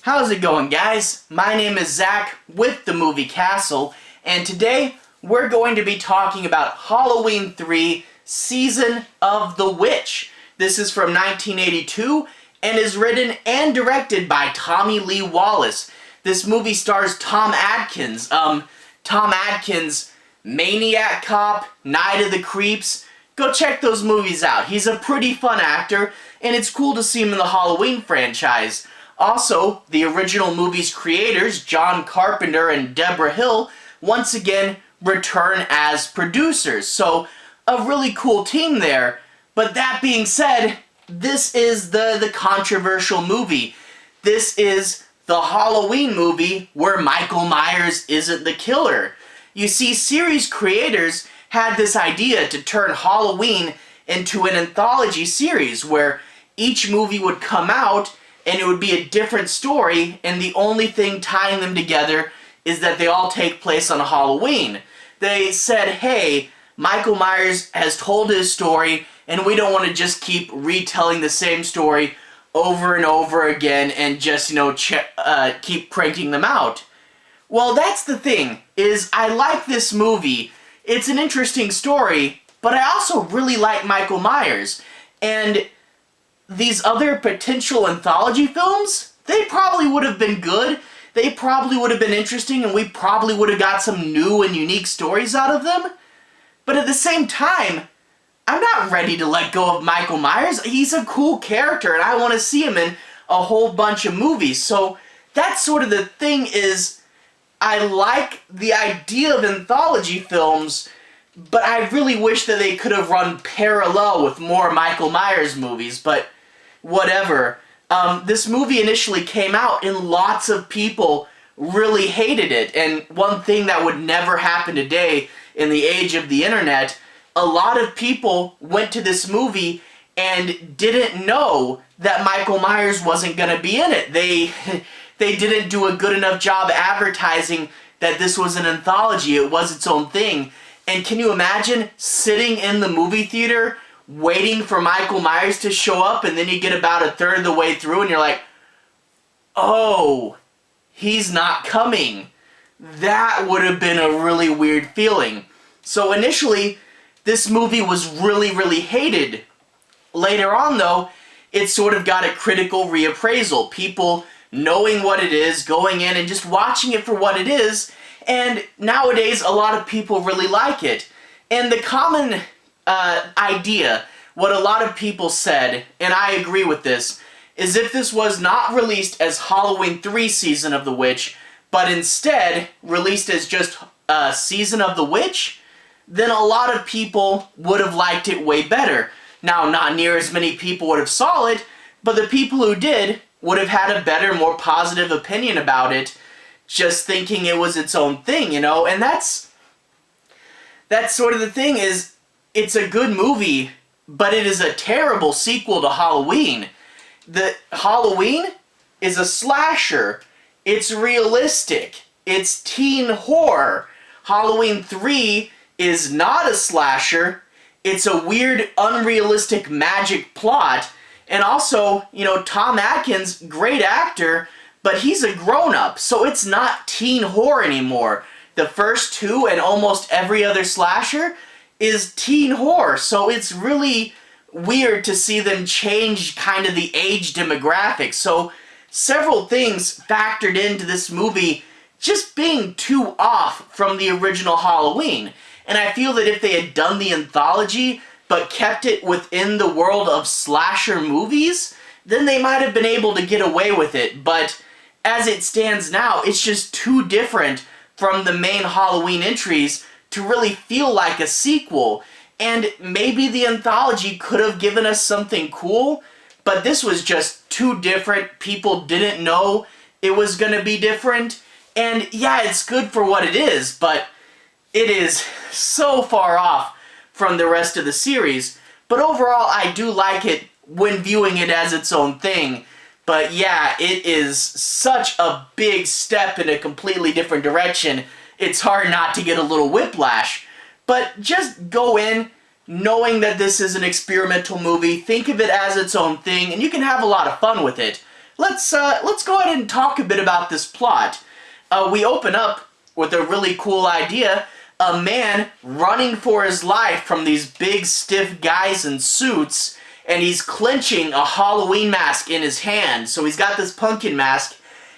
How's it going, guys? My name is Zach with the Movie Castle, and today we're going to be talking about Halloween 3 Season of the Witch. This is from 1982 and is written and directed by Tommy Lee Wallace. This movie stars Tom Atkins. Tom Atkins, Maniac Cop, Night of the Creeps. Go check those movies out. He's a pretty fun actor, and it's cool to see him in the Halloween franchise. Also, the original movie's creators, John Carpenter and Debra Hill, once again return as producers. So, a really cool team there. But that being said, this is the controversial movie. This is the Halloween movie where Michael Myers isn't the killer. You see, series creators had this idea to turn Halloween into an anthology series where each movie would come out and it would be a different story, and the only thing tying them together is that they all take place on Halloween. They said, hey, Michael Myers has told his story, and we don't want to just keep retelling the same story over and over again and just, keep cranking them out. Well, that's the thing, is I like this movie. It's an interesting story, but I also really like Michael Myers. And these other potential anthology films, they probably would have been good. They probably would have been interesting, and we probably would have got some new and unique stories out of them. But at the same time, I'm not ready to let go of Michael Myers. He's a cool character, and I want to see him in a whole bunch of movies. So that's sort of the thing, is I like the idea of anthology films, but I really wish that they could have run parallel with more Michael Myers movies, but whatever. This movie initially came out and lots of people really hated it, and one thing that would never happen today in the age of the internet, a lot of people went to this movie and didn't know that Michael Myers wasn't going to be in it. They didn't do a good enough job advertising that this was an anthology, it was its own thing. And can you imagine sitting in the movie theater waiting for Michael Myers to show up, and then you get about a third of the way through and you're like, oh, he's not coming. That would have been a really weird feeling. So initially, this movie was really, really hated. Later on, though, it sort of got a critical reappraisal. People knowing what it is, going in and just watching it for what it is, and nowadays a lot of people really like it. And the common idea, what a lot of people said, and I agree with this, is if this was not released as Halloween 3 Season of the Witch, but instead released as just Season of the Witch, then a lot of people would have liked it way better. Now, not near as many people would have saw it, but the people who did would have had a better, more positive opinion about it, just thinking it was its own thing, and that's sort of the thing, is it's a good movie, but it is a terrible sequel to Halloween. The Halloween is a slasher. It's realistic. It's teen horror. Halloween 3 is not a slasher. It's a weird, unrealistic magic plot. And also, Tom Atkins, great actor, but he's a grown-up, so it's not teen horror anymore. The first two and almost every other slasher is teen horror, so it's really weird to see them change kind of the age demographic. So several things factored into this movie just being too off from the original Halloween. And I feel that if they had done the anthology but kept it within the world of slasher movies, then they might have been able to get away with it. But as it stands now, it's just too different from the main Halloween entries to really feel like a sequel. And maybe the anthology could have given us something cool, but this was just too different. People didn't know it was going to be different. And yeah, it's good for what it is, but it is so far off from the rest of the series. But overall, I do like it when viewing it as its own thing. But yeah, it is such a big step in a completely different direction. It's hard not to get a little whiplash. But just go in knowing that this is an experimental movie, think of it as its own thing, and you can have a lot of fun with it. let's go ahead and talk a bit about this plot. We open up with a really cool idea. A man running for his life from these big stiff guys in suits, and he's clenching a Halloween mask in his hand. So he's got this pumpkin mask,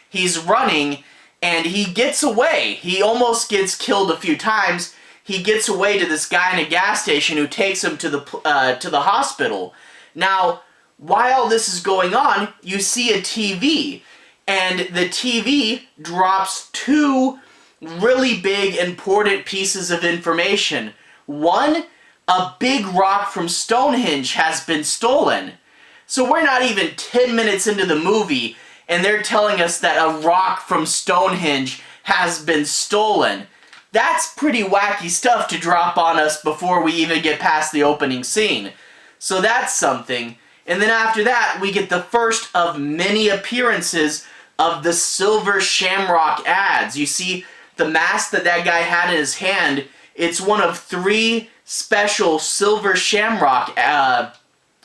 he's running, and he gets away. He almost gets killed a few times. He gets away to this guy in a gas station who takes him to the hospital. Now, while this is going on, you see a TV, and the TV drops two really big, important pieces of information. One, a big rock from Stonehenge has been stolen. So we're not even 10 minutes into the movie, and they're telling us that a rock from Stonehenge has been stolen. That's pretty wacky stuff to drop on us before we even get past the opening scene. So that's something. And then after that, we get the first of many appearances of the Silver Shamrock ads. You see, the mask that guy had in his hand, it's one of 3 special Silver Shamrock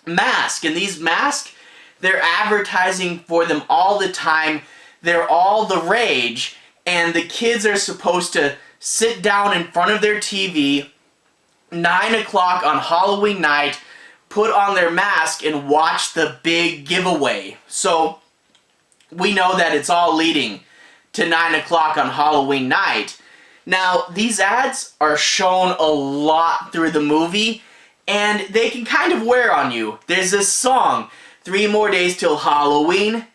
masks. And these masks, they're advertising for them all the time. They're all the rage. And the kids are supposed to sit down in front of their TV, 9 o'clock on Halloween night, put on their mask, and watch the big giveaway. So we know that it's all leading to 9 o'clock on Halloween night. Now, these ads are shown a lot through the movie, and they can kind of wear on you. There's this song, 3 More Days Till Halloween.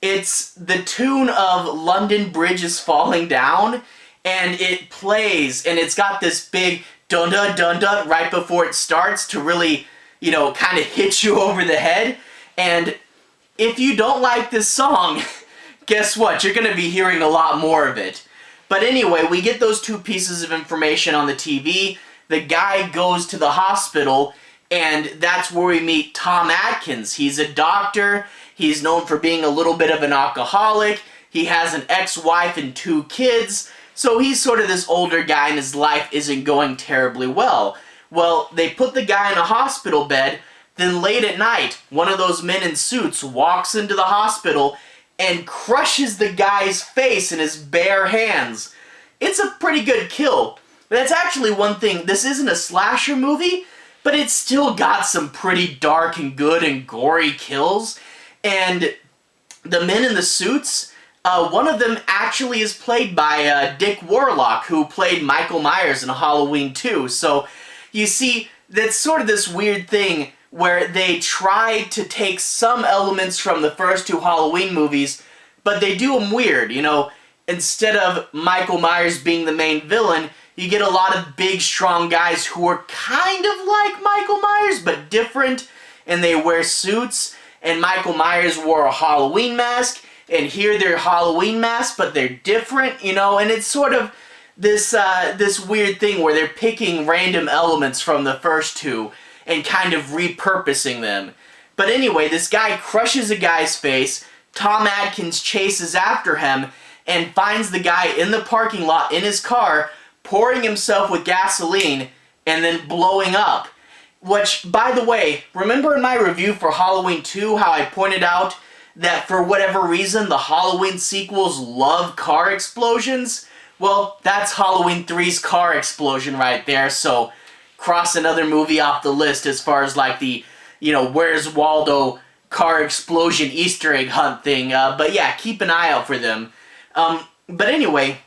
It's the tune of London Bridge is Falling Down, and it plays, and it's got this big dun-dun-dun-dun right before it starts to really, you know, kind of hit you over the head. And if you don't like this song, guess what? You're going to be hearing a lot more of it. But anyway, we get those 2 pieces of information on the TV. The guy goes to the hospital, and that's where we meet Tom Atkins. He's a doctor. He's known for being a little bit of an alcoholic. He has an ex-wife and 2 kids. So he's sort of this older guy, and his life isn't going terribly well. Well, they put the guy in a hospital bed. Then late at night, one of those men in suits walks into the hospital and crushes the guy's face in his bare hands. It's a pretty good kill. That's actually one thing. This isn't a slasher movie, but it's still got some pretty dark and good and gory kills. And the men in the suits, one of them actually is played by Dick Warlock, who played Michael Myers in Halloween 2. So you see, that's sort of this weird thing where they try to take some elements from the first 2 Halloween movies, but they do them weird, you know. Instead of Michael Myers being the main villain, you get a lot of big, strong guys who are kind of like Michael Myers, but different, and they wear suits, and Michael Myers wore a Halloween mask, and here they're Halloween masks, but they're different, you know, and it's sort of this weird thing where they're picking random elements from the first 2 and kind of repurposing them. But anyway, this guy crushes a guy's face. Tom Atkins chases after him and finds the guy in the parking lot in his car, pouring himself with gasoline and then blowing up. Which, by the way, remember in my review for Halloween 2 how I pointed out that for whatever reason the Halloween sequels love car explosions? Well, that's Halloween 3's car explosion right there, so cross another movie off the list as far as like the, you know, Where's Waldo car explosion Easter egg hunt thing. But yeah, keep an eye out for them. But anyway,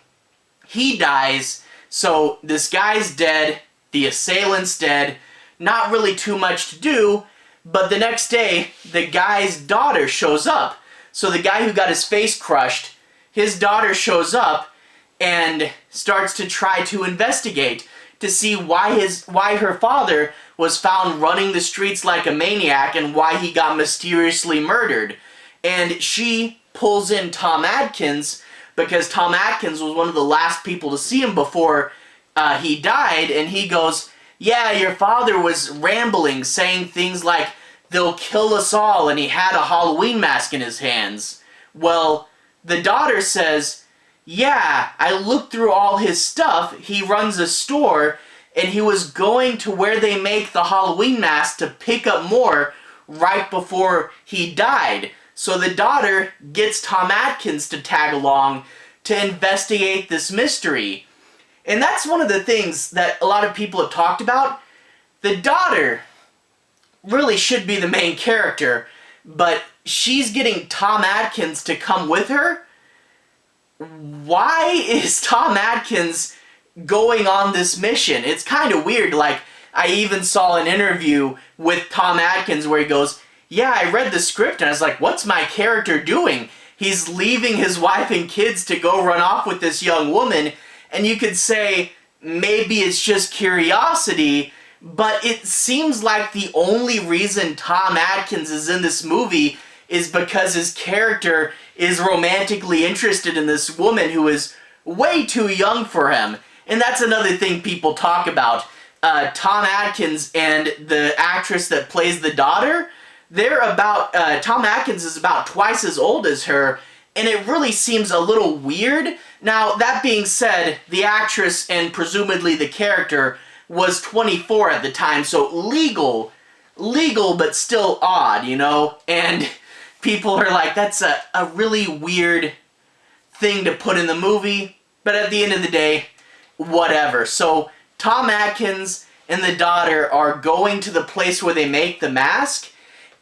he dies, so this guy's dead, the assailant's dead, not really too much to do, but the next day, the guy's daughter shows up. So the guy who got his face crushed, his daughter shows up and starts to try to investigate to see why her father was found running the streets like a maniac and why he got mysteriously murdered. And she pulls in Tom Atkins because Tom Atkins was one of the last people to see him before he died, and he goes, yeah, your father was rambling, saying things like, they'll kill us all, and he had a Halloween mask in his hands. Well, the daughter says, yeah, I looked through all his stuff. He runs a store, and he was going to where they make the Halloween mask to pick up more right before he died. So the daughter gets Tom Atkins to tag along to investigate this mystery. And that's one of the things that a lot of people have talked about. The daughter really should be the main character, but she's getting Tom Atkins to come with her. Why is Tom Atkins going on this mission? It's kind of weird. Like, I even saw an interview with Tom Atkins where he goes, yeah, I read the script and I was like, what's my character doing? He's leaving his wife and kids to go run off with this young woman, and you could say maybe it's just curiosity, but it seems like the only reason Tom Atkins is in this movie is because his character is romantically interested in this woman who is way too young for him. And that's another thing people talk about. Tom Atkins and the actress that plays the daughter, Tom Atkins is about twice as old as her, and it really seems a little weird. Now, that being said, the actress and presumably the character was 24 at the time, so legal, but still odd, you know? And people are like, that's a really weird thing to put in the movie, but at the end of the day, whatever. So Tom Atkins and the daughter are going to the place where they make the mask,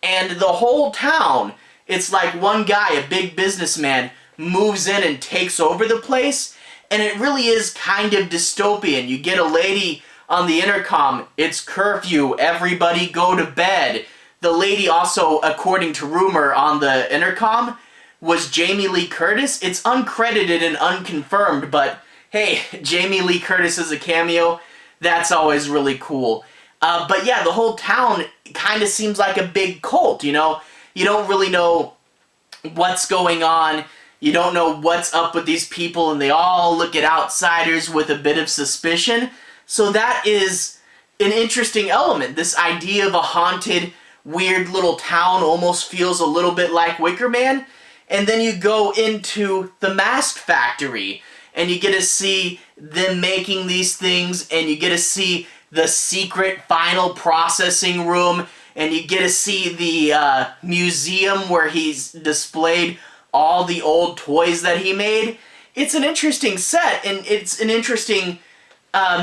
and the whole town, it's like one guy, a big businessman, moves in and takes over the place, and it really is kind of dystopian. You get a lady on the intercom, it's curfew, everybody go to bed. The lady also, according to rumor on the intercom, was Jamie Lee Curtis. It's uncredited and unconfirmed, but hey, Jamie Lee Curtis is a cameo. That's always really cool. But yeah, the whole town kind of seems like a big cult, you know? You don't really know what's going on. You don't know what's up with these people, and they all look at outsiders with a bit of suspicion. So that is an interesting element. This idea of a haunted, weird little town almost feels a little bit like Wicker Man. And then you go into the mask factory, and you get to see them making these things, and you get to see the secret final processing room, and you get to see the museum where he's displayed all the old toys that he made. It's an interesting set, and it's an interesting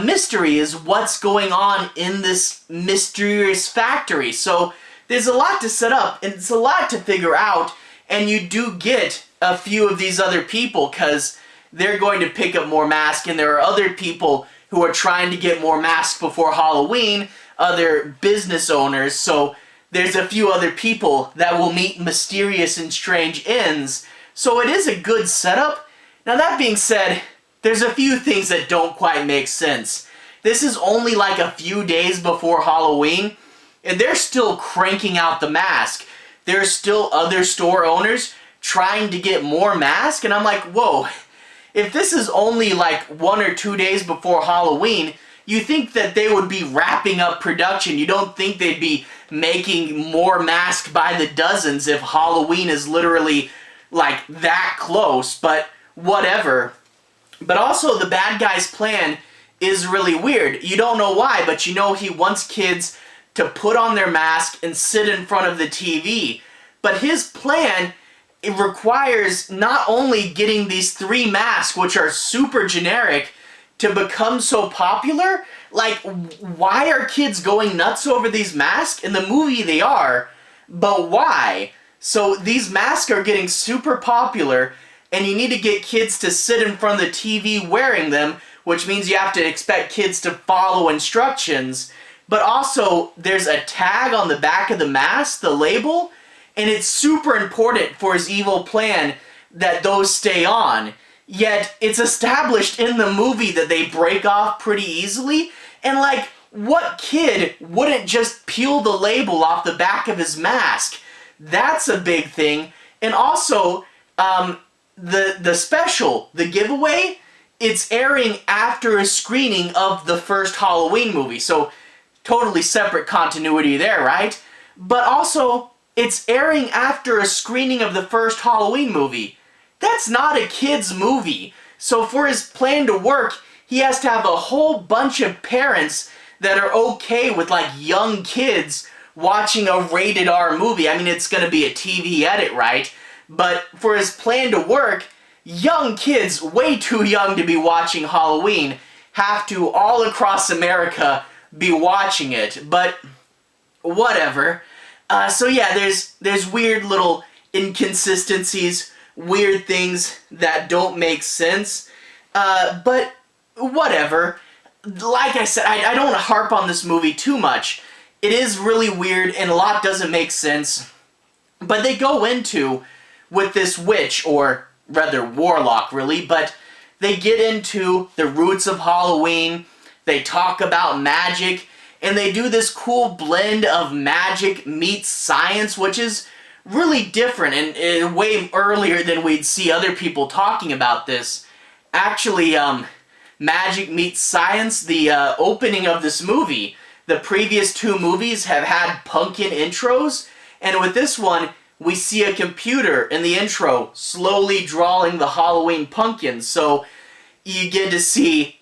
mystery is what's going on in this mysterious factory. So there's a lot to set up, and it's a lot to figure out, and you do get a few of these other people because they're going to pick up more masks, and there are other people who are trying to get more masks before Halloween, other business owners, so there's a few other people that will meet mysterious and strange ends. So it is a good setup. Now that being said, there's a few things that don't quite make sense. This is only like a few days before Halloween, and they're still cranking out the mask. There's still other store owners trying to get more masks, and I'm like, whoa. If this is only like 1 or 2 days before Halloween, you think that they would be wrapping up production. You don't think they'd be making more masks by the dozens if Halloween is literally like that close, but whatever. But also the bad guy's plan is really weird. You don't know why, but you know he wants kids to put on their mask and sit in front of the TV. But his plan, it requires not only getting these 3 masks, which are super generic, to become so popular. Like, why are kids going nuts over these masks? In the movie they are, but why? So these masks are getting super popular, and you need to get kids to sit in front of the TV wearing them, which means you have to expect kids to follow instructions. But also, there's a tag on the back of the mask, the label, and it's super important for his evil plan that those stay on. Yet, it's established in the movie that they break off pretty easily. And like, what kid wouldn't just peel the label off the back of his mask? That's a big thing. And also, the special, the giveaway, it's airing after a screening of the first Halloween movie. So, totally separate continuity there, right? But also, it's airing after a screening of the first Halloween movie. That's not a kid's movie. So for his plan to work, he has to have a whole bunch of parents that are okay with like young kids watching a rated R movie. I mean, it's going to be a TV edit, right? But for his plan to work, young kids, way too young to be watching Halloween, have to, all across America, be watching it. But whatever. So yeah, there's weird little inconsistencies, weird things that don't make sense. But whatever. Like I said, I don't want to harp on this movie too much. It is really weird and a lot doesn't make sense. But they go into, with this witch, or rather warlock really, but they get into the roots of Halloween, they talk about magic, and they do this cool blend of magic meets science, which is really different and way earlier than we'd see other people talking about this. Actually, magic meets science, the opening of this movie. The previous two movies have had pumpkin intros, and with this one, we see a computer in the intro slowly drawing the Halloween pumpkins. So you get to see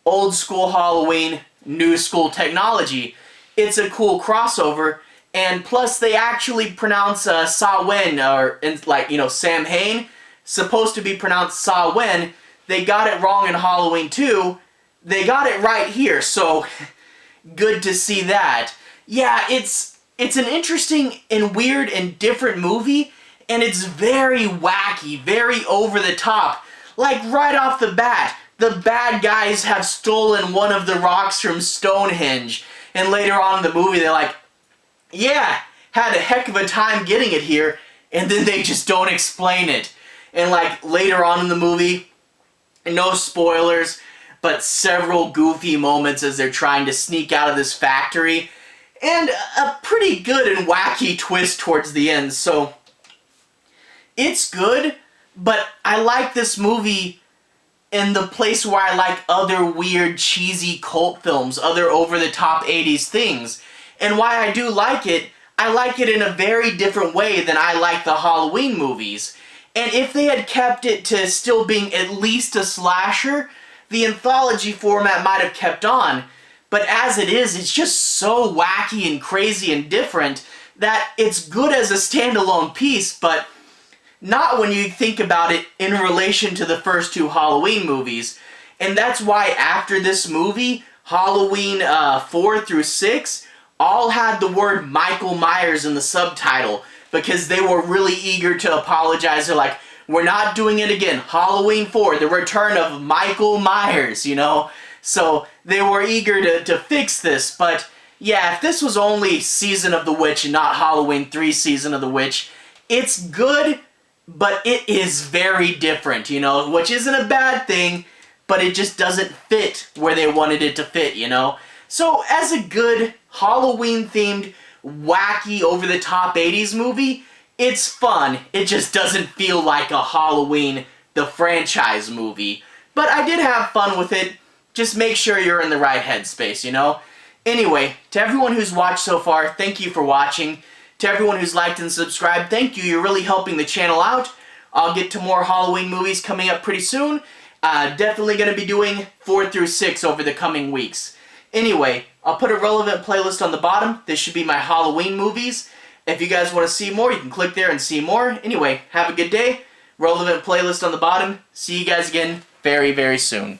old school Halloween, new school technology. It's a cool crossover, and plus they actually pronounce Samhain, or Sam Hain, supposed to be pronounced Samhain. They got it wrong in Halloween 2. They got it right here, so good to see that. Yeah, it's an interesting and weird and different movie, and it's very wacky, very over the top. Like right off the bat, the bad guys have stolen one of the rocks from Stonehenge, and later on in the movie they're like, yeah, had a heck of a time getting it here, and then they just don't explain it. And like later on in the movie, no spoilers, but several goofy moments as they're trying to sneak out of this factory, and a pretty good and wacky twist towards the end. So it's good, but I like this movie in the place where I like other weird, cheesy cult films, other over-the-top 80s things. And why I do like it, I like it in a very different way than I like the Halloween movies. And if they had kept it to still being at least a slasher, the anthology format might have kept on. But as it is, it's just so wacky and crazy and different that it's good as a standalone piece, but not when you think about it in relation to the first two Halloween movies. And that's why after this movie, Halloween 4 through 6 all had the word Michael Myers in the subtitle, because they were really eager to apologize. They're like, we're not doing it again. Halloween 4, the return of Michael Myers, you know? So they were eager to fix this, but yeah, if this was only Season of the Witch and not Halloween 3 Season of the Witch, it's good, but it is very different, you know? Which isn't a bad thing, but it just doesn't fit where they wanted it to fit, you know? So as a good Halloween-themed, wacky, over-the-top 80s movie, it's fun. It just doesn't feel like a Halloween, the franchise movie. But I did have fun with it. Just make sure you're in the right headspace, you know? Anyway, to everyone who's watched so far, thank you for watching. To everyone who's liked and subscribed, thank you. You're really helping the channel out. I'll get to more Halloween movies coming up pretty soon. Definitely going to be doing 4 through 6 over the coming weeks. Anyway, I'll put a relevant playlist on the bottom. This should be my Halloween movies. If you guys want to see more, you can click there and see more. Anyway, have a good day. Relevant playlist on the bottom. See you guys again very, very soon.